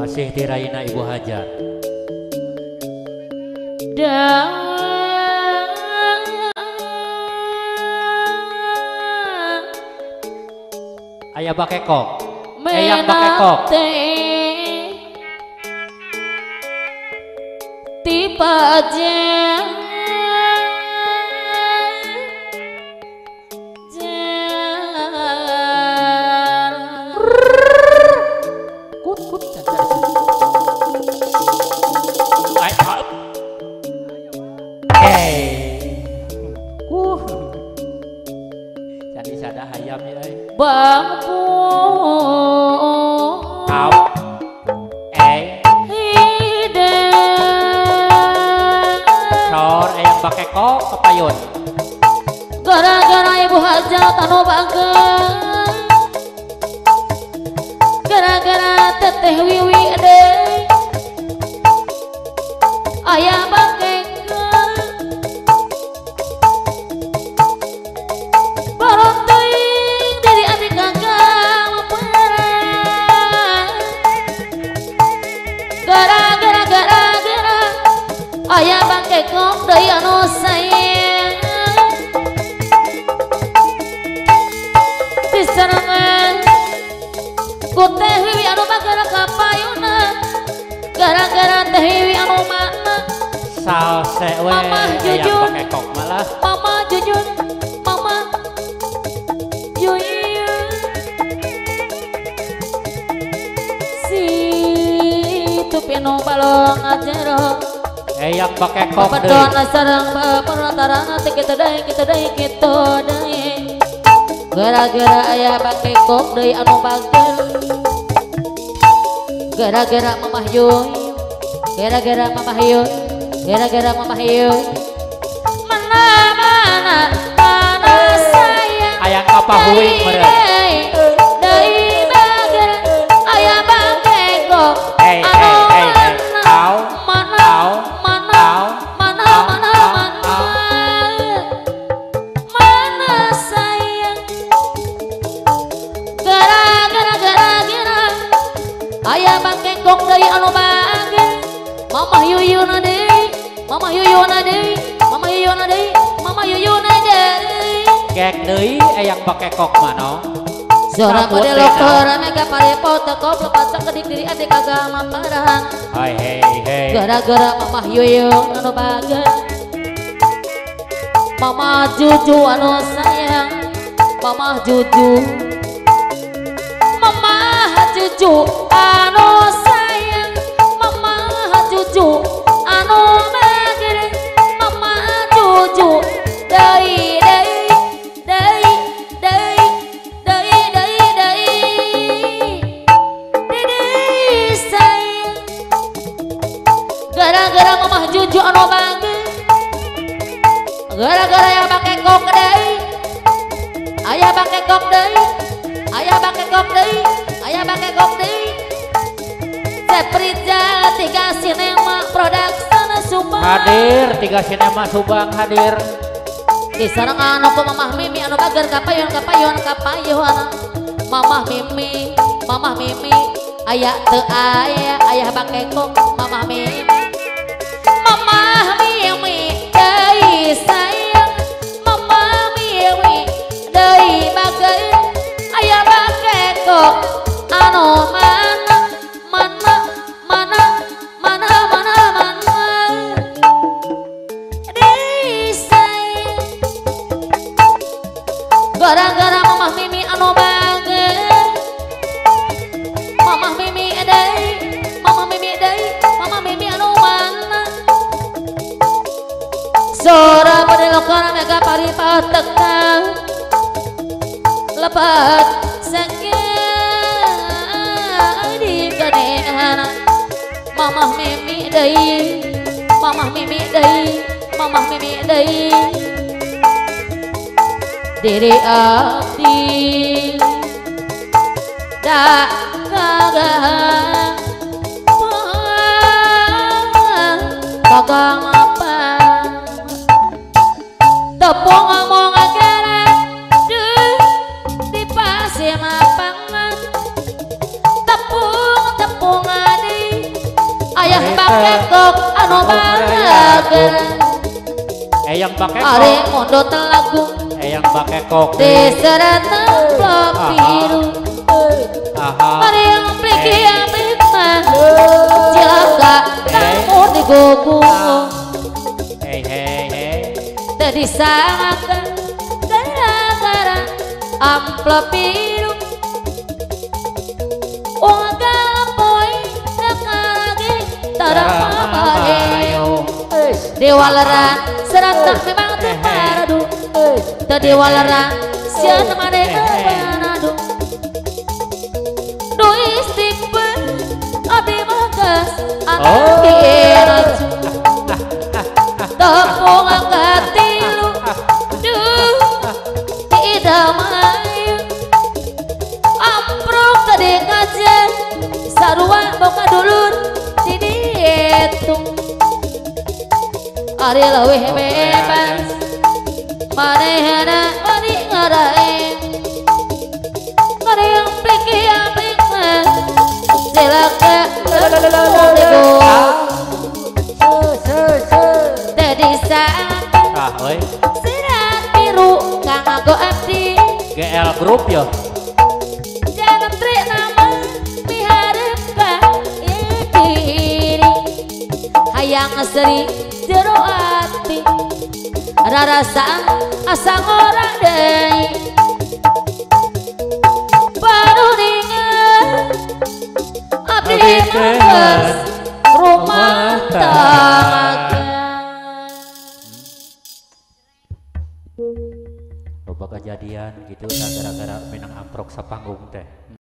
Masih diraina Ibu Hajar. Ayah bakekok, eyang bakekok. Tiba aja jadi sada hayam ya bambu eyang bakekok kepayun. Gara-gara Ibu Hajar tanu bangga, gara-gara teteh Wiwi deh ayah bakekok baronting dari adik kakak gara-gara ayah bakekok dari anu sayang diserangan ku teh Wiwi anu bagara kapayuna gara-gara teh Wiwi anu mana salse we Mama jujur eyang bakekok malah mama jujur mama jujur si tupino balong ajero eyang bakekok pedona sarang perantarana kita dai gara-gara ayah bakekok deui anu bager gara-gara mamah yun gara-gara mamah yun mana sayang ayang kapahuing meureun deui bager ayah bakekok anu mana sayang gara-gara ayah bakekok deui anu bager mamah yuyuna deui gek deui eyang bakekok mano Zora pada lokor mega parepo teko lepas kedik diri adik agama parahan hei gara-gara mamah yuyun anu bager mama juju anu sayang mamah juju anu sayang mamah juju anu bager mamah juju deui sayang gara-gara mamah juju anu bager gara-gara ayah bakekok deui ayah bakekok deui Seprija 3 Sinema Production Subang hadir 3 Sinema Subang hadir disarangan aku mamah Mimi anu bager kapayun mamah Mimi ayah teu ayah bakekok mamah Mimi deui sayang mamah Mimi deui bager ayah bakekok anu mana deui sayang gara-gara mamah Mimi anu bager mamah Mimi anu mana Sora pada lokal mega paripat tekang lebat sakit di kanehan mamah Mimi deui diri abdi da gagang apa tepung ngomong agara di pasir mapangan tepung adi kekok anu bagara Eyang pakai are kok. mondo telagu Eyang pakai kok. deseret templok biru Aha. are yang pliki amik mah jaga kamu digogong Hei. tadi sangat gara-gara amplop biru uang gapoy lagi taramamahe dewa lerang serantak memang temaradu dewa lerang sian temane temaradu do istighfar abdi magas anak kiraju tepung angkat tilu duh tidak mayu amprok tadi ngajar sarua boka dulur di dihitung ari leuwih bebas manehna mani ngarain mani yang pliki aplik mah silaka tadi saat Ah, oi. sirat biru kang nganggo abdi GL Group ya. jangan trik nama miharepkan diri hayang seri jero ati rarasaan asa ngorang deui baru ningan abdi manggas rumah tangga Loba kejadian gitu gara-gara menang amprok sapanggung teh.